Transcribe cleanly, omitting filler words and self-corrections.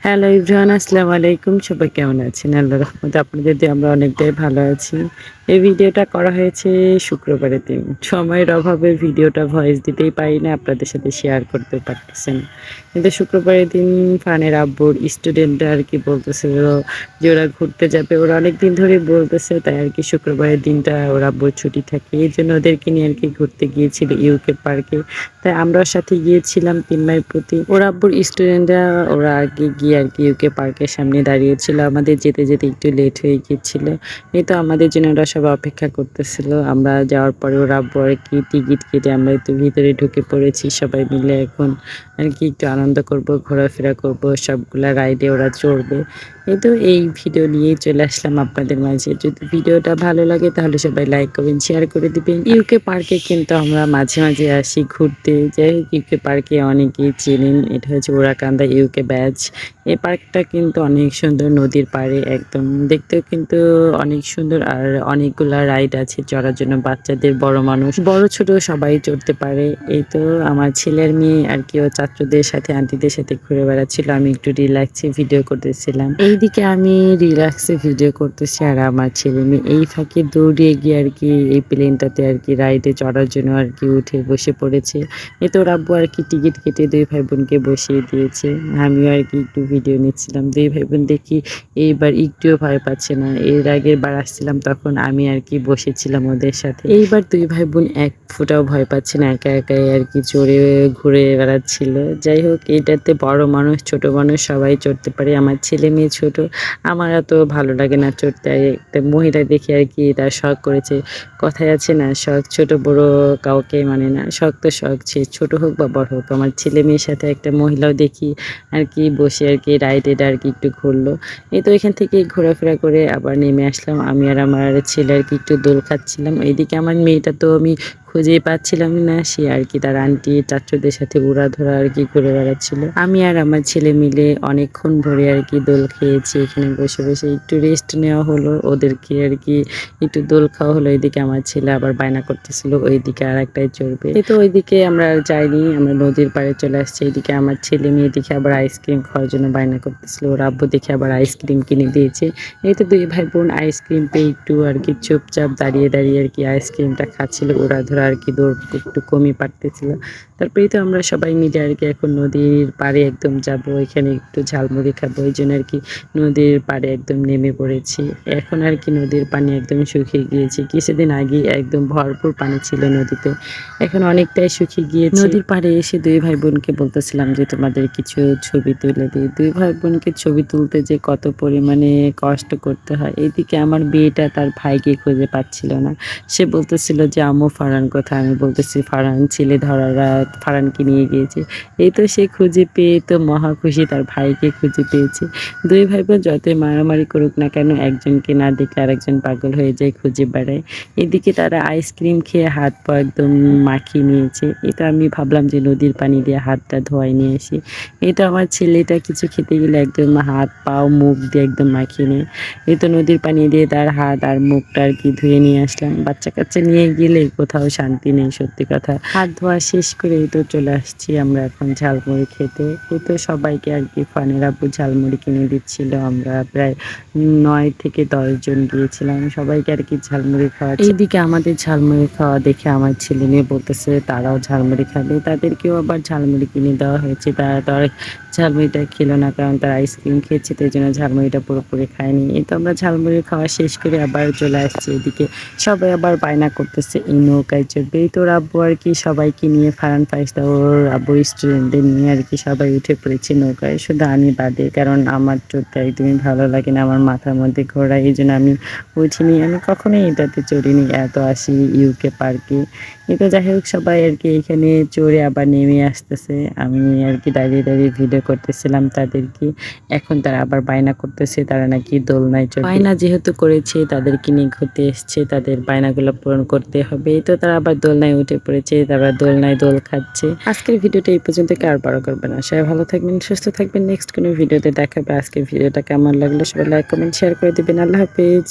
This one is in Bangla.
হ্যালো এভরিওয়ান, আসসালামু আলাইকুম। সবাই কেমন আছেন? আল্লাহর রহমতে আপনাদের দিয়ে আমরা অনেকটাই ভালো আছি। এই ভিডিওটা করা হয়েছে শুক্রবারের দিন। সময়ের অভাবে ভিডিওটা ভয়েস দিতেই পারি না, আপনাদের সাথে শেয়ার করতেও পারতেছি না। কিন্তু শুক্রবারের দিন ফানের আব্বুর স্টুডেন্টরা আরকি বলতেছিল যে ওরা ঘুরতে যাবে। ওরা অনেকদিন ধরেই বলতেছে, তাই আরকি শুক্রবারের দিনটা ওর আব্বুর ছুটি থাকে। এজন্য ওদেরকে নিয়ে আরকি ঘুরতে গিয়েছিল ইউকে পার্কে। তাই আমরাও সাথে গিয়েছিলাম ৩ মাইল প্রতি। ওর আব্বুর স্টুডেন্টরা ওরা আগে গিয়ে আরকি ইউকে পার্কের সামনে দাঁড়িয়েছিল। আমাদের যেতে, যেতে একটু লেট হয়ে গিয়েছিল। এই তো আমাদের জন্য ওরা সবাই অপেক্ষা করতেছিল। আমরা যাওয়ার পরে ওর আব্বু আরকি টিকিট কেটে আমরা একটু ভিতরে ঢুকে পড়েছি সবাই মিলে। এখন আরকি একটু আনন্দ করব, ঘোরাফেরা করব, সবগুলা রাইডে ওরা চড়বে। এই তো এই ভিডিও নিয়েই চলে আসলাম আপনাদের মাঝে। যদি ভিডিওটা ভালো লাগে তাহলে সবাই লাইক করবেন, শেয়ার করে দিবেন। ইউকে পার্কে কিন্তু আমরা মাঝে, মাঝে আসি ঘুরতে। যাই হোক, ইউকে পার্কে অনেকেই চেনেন। এটা হচ্ছে ওরাকান্দা ইউকে ব্যাচ। এই পার্কটা কিন্তু অনেক সুন্দর, নদীর পাড়ে একদম। দেখতেও কিন্তু অনেক সুন্দর, আর অনেকগুলা রাইড আছে চড়ার জন্য, বাচ্চাদের, বড় মানুষ, বড় ছোট সবাই চড়তে পারে। এই তো আমার ছেলের মেয়ে আরকি ও চাচ্চুদের সাথে, আন্টিদের সাথে ঘুরে বেড়াচ্ছিল। আমি একটু রিল্যাক্সে ভিডিও করতেছিলাম। এইদিকে আমি রিল্যাক্সে ভিডিও করতেছি আর আমার ছেলে মেয়ে এই ফাঁকে দৌড়িয়ে গিয়ে আরকি এই প্লেনটাতে আরকি রাইডে চড়ার জন্য আরকি উঠে বসে পড়েছে। এই তো ওর আব্বু আরকি টিকিট কেটে ২ ভাই বোনকে বসিয়ে দিয়েছে। আমিও আরকি একটু ভিডিও নিচ্ছিলাম। ২ ভাই বোন দেখি এইবার একটুও ভয় পাচ্ছে না। এর আগের বার আসছিলাম তখন আমি আরকি বসেছিলাম ওদের সাথে। এইবার ২ ভাই বোন এক ফোঁটাও ভয় পাচ্ছে না। একা একাই আরকি চড়ে ঘুরে বেড়াচ্ছিল। যাই হোক, এটাতে বড় মানুষ, ছোট মানুষ সবাই চড়তে পারে। আমার ছেলে মেয়ে ছোট। আমার এত ভালো লাগে না চড়তে। একটা মহিলা দেখে আরকি তার শখ করেছে। কথায় আছে না, শখ ছোট বড় কাউকে মানে না। শখ তো শখ, সে ছোট হোক বা বড় হোক। আমার ছেলে মেয়ের সাথে একটা মহিলাও দেখি আরকি বসে আরকি রাইডে আরকি একটু ঘুরলো। এই তো এখান থেকে ঘোরাফেরা করে আবার নেমে আসলাম। আমি আর আমার ছেলে আরকি একটু দোল খাচ্ছিলাম। এইদিকে আমার মেয়েটা তো আমি খুঁজেই পাচ্ছিলাম না। সে আরকি তার আন্টি, চাচ্চুদের সাথে উড়াধুরা আরকি ঘুরে বেড়াচ্ছিল। আমি আর আমার ছেলে মিলে অনেকক্ষণ ধরে আরকি দোল খেয়েছি। এখানে বসে, বসে একটু রেস্ট নেওয়া হলো। ওদেরকে আরকি একটু দোল খাওয়া হলো। এদিকে আমার ছেলে আবার বায়না করতেছিল ওইদিকে আরেকটায় চড়বে। এই তো ওইদিকে আমরা আর যাইনি। আমরা নদীর পাড়ে চলে আসছি। এদিকে আমার ছেলে মেয়ে দেখে আবার আইসক্রিম খাওয়ার জন্য বায়না করতেছিল। ওর আব্বু দেখে আবার আইসক্রিম কিনে দিয়েছে। এই তো ২ ভাই বোন আইসক্রিম পেয়ে একটু আরকি চুপচাপ দাঁড়িয়ে, দাঁড়িয়ে আরকি আইসক্রিমটা খাচ্ছিল। উড়াধুরা আরকি দৌড় একটু কমই পারতেছিল। তারপরেই তো আমরা সবাই মিলে আরকি এখন নদীর পাড়ে একদম যাবো। এখানে একটু ঝালমুড়ি খাবো। এইজন্য আরকি নদীর পাড়ে একদম নেমে পড়েছি। এখন আরকি নদীর পানি একদম শুকিয়ে গিয়েছে। কিছুদিন আগেই একদম ভরপুর পানি ছিল নদীতে। এখন অনেকটাই শুকিয়ে গিয়েছে। নদীর পাড়ে এসে ২ ভাই বোনকে বলতেছিলাম যে তোমাদের কিছু ছবি তুলে দিই। ২ ভাই বোনকে ছবি তুলতে যে কত পরিমাণে কষ্ট করতে হয়। এদিকে আমার মেয়েটা তার ভাইকে খুঁজে পাচ্ছিল না। সে বলতেছিল যে আম্মু ফারহান কোথায়? আমি বলতেছি ফারহান ছেলে ধরারা ফারহানকে নিয়ে গিয়েছে। এই তো সে খুঁজে পেয়ে তো মহা খুশি, তার ভাইকে খুঁজে পেয়েছে। ২ ভাই বোন যতই মারামারি করুক না কেন, একজনকে না দেখলে আরেকজন পাগল হয়ে যায়, খুঁজে বেড়ায়। এদিকে তারা আইসক্রিম খেয়ে হাত পা একদম মাখিয়ে নিয়েছে। এটা আমি ভাবলাম যে নদীর পানি দিয়ে হাতটা ধোয়াই নিয়ে আসি। এটা আমার ছেলেটা কিছু খেতে গেলে একদম হাত, পাও, মুখ দিয়ে একদম মাখিয়ে নেয়। এই তো নদীর পানি দিয়ে তার হাত আর মুখটা আরকি ধুয়ে নিয়ে আসলাম। বাচ্চা-কাচ্চা নিয়ে গেলে কোথাও শান্তি নেই, সত্যি কথা। হাত ধোয়া শেষ করে এই তো চলে আসছি আমরা এখন ঝালমুড়ি খেতে। এই তো সবাইকে আরকি ফানের আব্বু ঝালমুড়ি কিনে দিচ্ছিল। আমরা প্রায় ৯ থেকে ১০ জন গিয়েছিলাম। সবাইকে আরকি ঝালমুড়ি খাওয়াচ্ছি। এইদিকে আমাদের ঝালমুড়ি খাওয়া দেখে আমার ছেলে মেয়ে বলতেছে তারাও ঝালমুড়ি খাবে। তাদেরকেও আবার ঝালমুড়ি কিনে দেওয়া হয়েছে। তারা তো আর ঝালমুড়িটা খেলো না, কারণ তারা আইসক্রিম খেয়েছে, তো এইজন্য ঝালমুড়িটা পুরোপুরি খায়নি। এই তো আমরা ঝালমুড়ি খাওয়া শেষ করে আবার চলে আসছি এদিকে। সবাই আবার বায়না করতেছে এই নৌকায় চড়বে। এই তো ওর আব্বু আরকি সবাইকে নিয়ে, ফারহান, ফাইজটা ওর আব্বুর স্টুডেন্টদের নিয়ে আরকি সবাই উঠে পড়েছে নৌকায়। শুধু আমি বাদে, কারণ আমার চড়তে একদমই ভালো লাগে না। আমার মাথার মধ্যে ঘোরায়, এইজন্য আমি উঠিনি। আমি কখনোই এটাতে চড়িনি। এত আসি ইউকে পার্কে। কিন্তু যাই হোক, সবাই আরকি এখানে চড়ে আবার নেমে আসতেছে। আমি আরকি দাঁড়িয়ে, দাঁড়িয়ে ভিডিও করতেছিলাম তাদেরকে। এখন তারা আবার বায়না করতেছে তারা নাকি দোলনায় চড়বে। বায়না যেহেতু করেছে, তাদেরকে নিয়ে ঘুরতে এসছে, তাদের বায়নাগুলো পূরণ করতে হবে। তো তারা আবার দোলনায় উঠে পড়েছে, তারা দোলনায় দোল খাচ্ছে। আজকের ভিডিওটা এই পর্যন্ত, আর বড় করবে না। সবাই ভালো থাকবেন, সুস্থ থাকবেন। নেক্সট কোনো ভিডিওতে দেখা হবে। আজকের ভিডিওটা কেমন লাগলো সবাই লাইক, কমেন্ট, শেয়ার করে দিবেন। আল্লাহ হাফেজ।